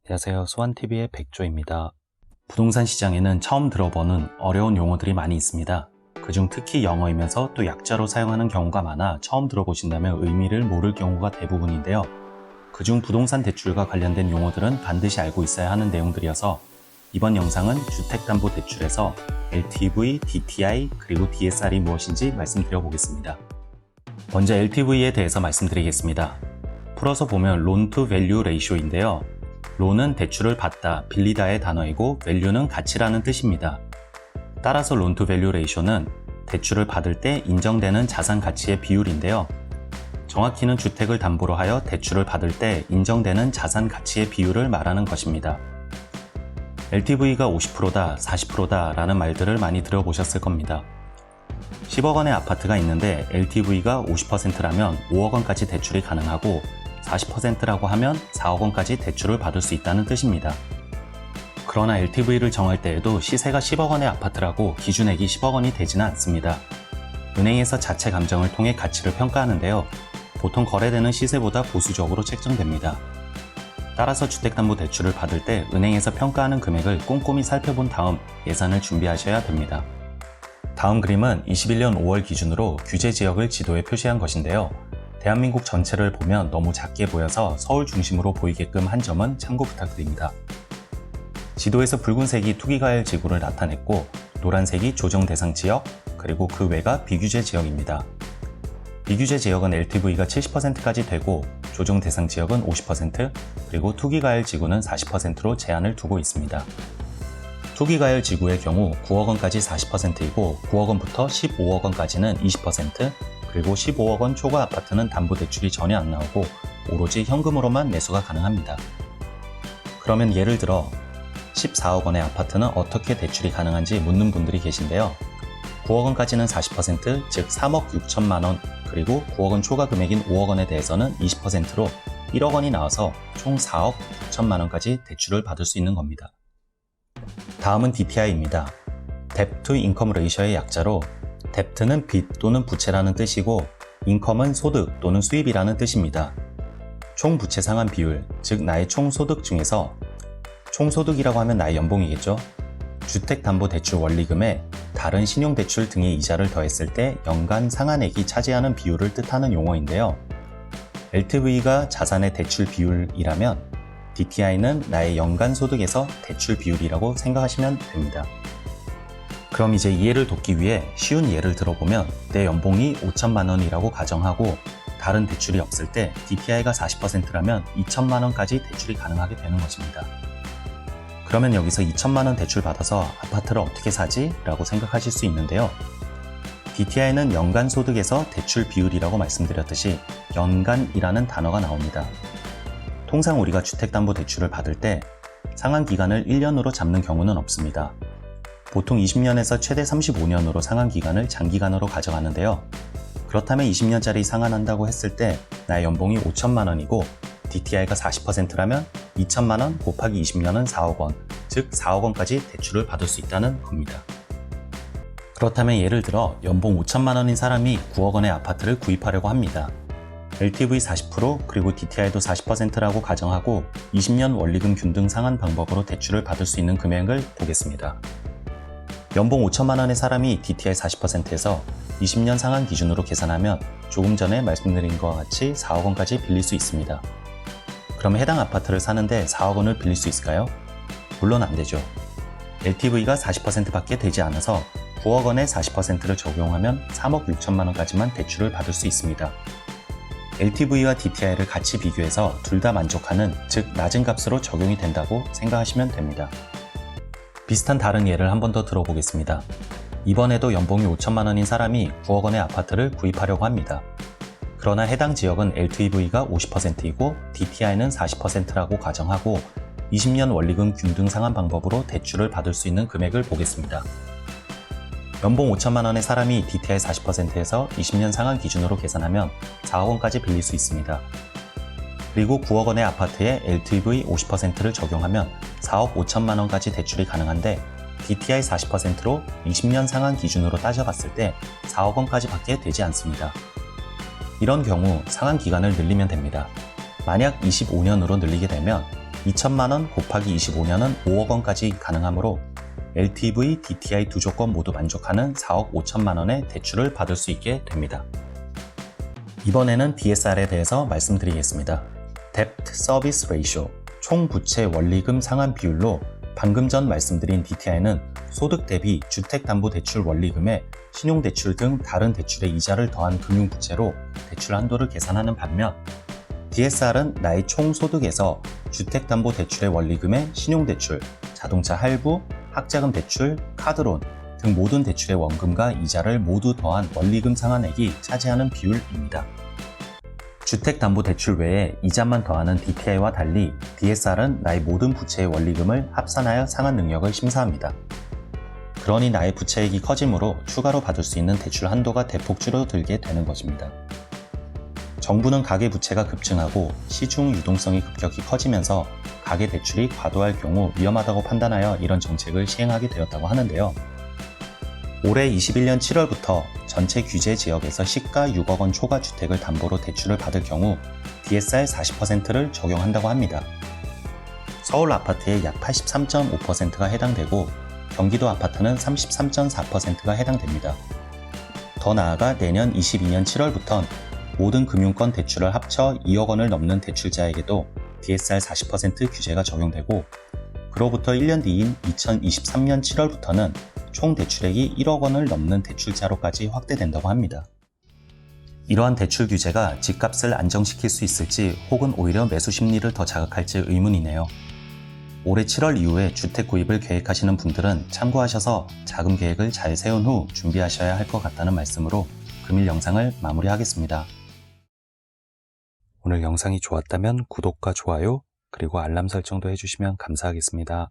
안녕하세요. 수완TV의 백조입니다. 부동산 시장에는 처음 들어보는 어려운 용어들이 많이 있습니다. 그중 특히 영어이면서 또 약자로 사용하는 경우가 많아 처음 들어보신다면 의미를 모를 경우가 대부분인데요. 그중 부동산 대출과 관련된 용어들은 반드시 알고 있어야 하는 내용들이어서 이번 영상은 주택담보대출에서 LTV, DTI, 그리고 DSR이 무엇인지 말씀드려보겠습니다. 먼저 LTV에 대해서 말씀드리겠습니다. 풀어서 보면 Loan to Value Ratio인데요. 론은 대출을 받다, 빌리다의 단어이고 value는 가치라는 뜻입니다. 따라서 loan to value ratio는 대출을 받을 때 인정되는 자산 가치의 비율인데요. 정확히는 주택을 담보로 하여 대출을 받을 때 인정되는 자산 가치의 비율을 말하는 것입니다. LTV가 50%다, 40%다 라는 말들을 많이 들어보셨을 겁니다. 10억 원의 아파트가 있는데 LTV가 50%라면 5억 원까지 대출이 가능하고 40%라고 하면 4억 원까지 대출을 받을 수 있다는 뜻입니다. 그러나 LTV를 정할 때에도 시세가 10억 원의 아파트라고 기준액이 10억 원이 되지는 않습니다. 은행에서 자체 감정을 통해 가치를 평가하는데요. 보통 거래되는 시세보다 보수적으로 책정됩니다. 따라서 주택담보대출을 받을 때 은행에서 평가하는 금액을 꼼꼼히 살펴본 다음 예산을 준비하셔야 됩니다. 다음 그림은 21년 5월 기준으로 규제 지역을 지도에 표시한 것인데요. 대한민국 전체를 보면 너무 작게 보여서 서울 중심으로 보이게끔 한 점은 참고 부탁드립니다. 지도에서 붉은색이 투기과열 지구를 나타냈고 노란색이 조정 대상 지역, 그리고 그 외가 비규제 지역입니다. 비규제 지역은 LTV가 70%까지 되고 조정 대상 지역은 50%, 그리고 투기과열 지구는 40%로 제한을 두고 있습니다. 투기과열 지구의 경우 9억 원까지 40%이고 9억 원부터 15억 원까지는 20%, 그리고 15억 원 초과 아파트는 담보대출이 전혀 안 나오고 오로지 현금으로만 매수가 가능합니다. 그러면 예를 들어 14억 원의 아파트는 어떻게 대출이 가능한지 묻는 분들이 계신데요. 9억 원까지는 40%, 즉 3억 6천만 원, 그리고 9억 원 초과 금액인 5억 원에 대해서는 20%로 1억 원이 나와서 총 4억 6천만 원까지 대출을 받을 수 있는 겁니다. 다음은 DTI입니다. Debt to Income Ratio의 약자로 debt는 빚 또는 부채라는 뜻이고 income은 소득 또는 수입이라는 뜻입니다. 총 부채 상환 비율, 즉 나의 총 소득 중에서 총소득이라고 하면 나의 연봉이겠죠. 주택담보대출 원리금에 다른 신용대출 등의 이자를 더했을 때 연간 상환액이 차지하는 비율을 뜻하는 용어인데요. LTV가 자산의 대출 비율이라면 DTI는 나의 연간 소득에서 대출 비율이라고 생각하시면 됩니다. 그럼 이제 이해를 돕기 위해 쉬운 예를 들어보면 내 연봉이 5천만 원이라고 가정하고 다른 대출이 없을 때 DTI가 40%라면 2천만 원까지 대출이 가능하게 되는 것입니다. 그러면 여기서 2천만 원 대출 받아서 아파트를 어떻게 사지? 라고 생각하실 수 있는데요. DTI는 연간 소득에서 대출 비율이라고 말씀드렸듯이 연간이라는 단어가 나옵니다. 통상 우리가 주택담보대출을 받을 때 상환 기간을 1년으로 잡는 경우는 없습니다. 보통 20년에서 최대 35년으로 상환 기간을 장기간으로 가져가는데요. 그렇다면 20년짜리 상환한다고 했을 때 나의 연봉이 5천만 원이고 DTI가 40%라면 2천만 원 곱하기 20년은 4억 원, 즉 4억 원까지 대출을 받을 수 있다는 겁니다. 그렇다면 예를 들어 연봉 5천만 원인 사람이 9억 원의 아파트를 구입하려고 합니다. LTV 40% 그리고 DTI도 40%라고 가정하고 20년 원리금 균등 상환 방법으로 대출을 받을 수 있는 금액을 보겠습니다. 연봉 5천만 원의 사람이 DTI 40%에서 20년 상환 기준으로 계산하면 조금 전에 말씀드린 것과 같이 4억 원까지 빌릴 수 있습니다. 그럼 해당 아파트를 사는데 4억 원을 빌릴 수 있을까요? 물론 안 되죠. LTV가 40%밖에 되지 않아서 9억 원에 40%를 적용하면 3억 6천만 원까지만 대출을 받을 수 있습니다. LTV와 DTI를 같이 비교해서 둘 다 만족하는, 즉 낮은 값으로 적용이 된다고 생각하시면 됩니다. 비슷한 다른 예를 한 번 더 들어보겠습니다. 이번에도 연봉이 5천만 원인 사람이 9억 원의 아파트를 구입하려고 합니다. 그러나 해당 지역은 LTV가 50%이고 DTI는 40%라고 가정하고 20년 원리금 균등 상환 방법으로 대출을 받을 수 있는 금액을 보겠습니다. 연봉 5천만 원의 사람이 DTI 40%에서 20년 상환 기준으로 계산하면 4억 원까지 빌릴 수 있습니다. 그리고 9억 원의 아파트에 LTV 50%를 적용하면 4억 5천만 원까지 대출이 가능한데 DTI 40%로 20년 상환 기준으로 따져봤을 때 4억 원까지 밖에 되지 않습니다. 이런 경우 상환 기간을 늘리면 됩니다. 만약 25년으로 늘리게 되면 2천만원 곱하기 25년은 5억원까지 가능하므로 LTV, DTI 두 조건 모두 만족하는 4억 5천만원의 대출을 받을 수 있게 됩니다. 이번에는 DSR에 대해서 말씀드리겠습니다. Debt Service Ratio, 총 부채 원리금 상환 비율로 방금 전 말씀드린 DTI는 소득 대비 주택담보대출 원리금에 신용대출 등 다른 대출의 이자를 더한 금융부채로 대출 한도를 계산하는 반면 DSR은 나의 총 소득에서 주택담보대출의 원리금에 신용대출, 자동차 할부, 학자금 대출, 카드론 등 모든 대출의 원금과 이자를 모두 더한 원리금 상환액이 차지하는 비율입니다. 주택담보대출 외에 이자만 더하는 DTI와 달리 DSR은 나의 모든 부채의 원리금을 합산하여 상환 능력을 심사합니다. 그러니 나의 부채액이 커지므로 추가로 받을 수 있는 대출 한도가 대폭 줄어들게 되는 것입니다. 정부는 가계부채가 급증하고 시중 유동성이 급격히 커지면서 가계대출이 과도할 경우 위험하다고 판단하여 이런 정책을 시행하게 되었다고 하는데요. 올해 21년 7월부터 전체 규제 지역에서 시가 6억 원 초과 주택을 담보로 대출을 받을 경우 DSR 40%를 적용한다고 합니다. 서울 아파트의 약 83.5%가 해당되고 경기도 아파트는 33.4%가 해당됩니다. 더 나아가 내년 22년 7월부턴 모든 금융권 대출을 합쳐 2억 원을 넘는 대출자에게도 DSR 40% 규제가 적용되고 그로부터 1년 뒤인 2023년 7월부터는 총 대출액이 1억 원을 넘는 대출자로까지 확대된다고 합니다. 이러한 대출 규제가 집값을 안정시킬 수 있을지 혹은 오히려 매수 심리를 더 자극할지 의문이네요. 올해 7월 이후에 주택 구입을 계획하시는 분들은 참고하셔서 자금 계획을 잘 세운 후 준비하셔야 할 것 같다는 말씀으로 금일 영상을 마무리하겠습니다. 오늘 영상이 좋았다면 구독과 좋아요 그리고 알람 설정도 해주시면 감사하겠습니다.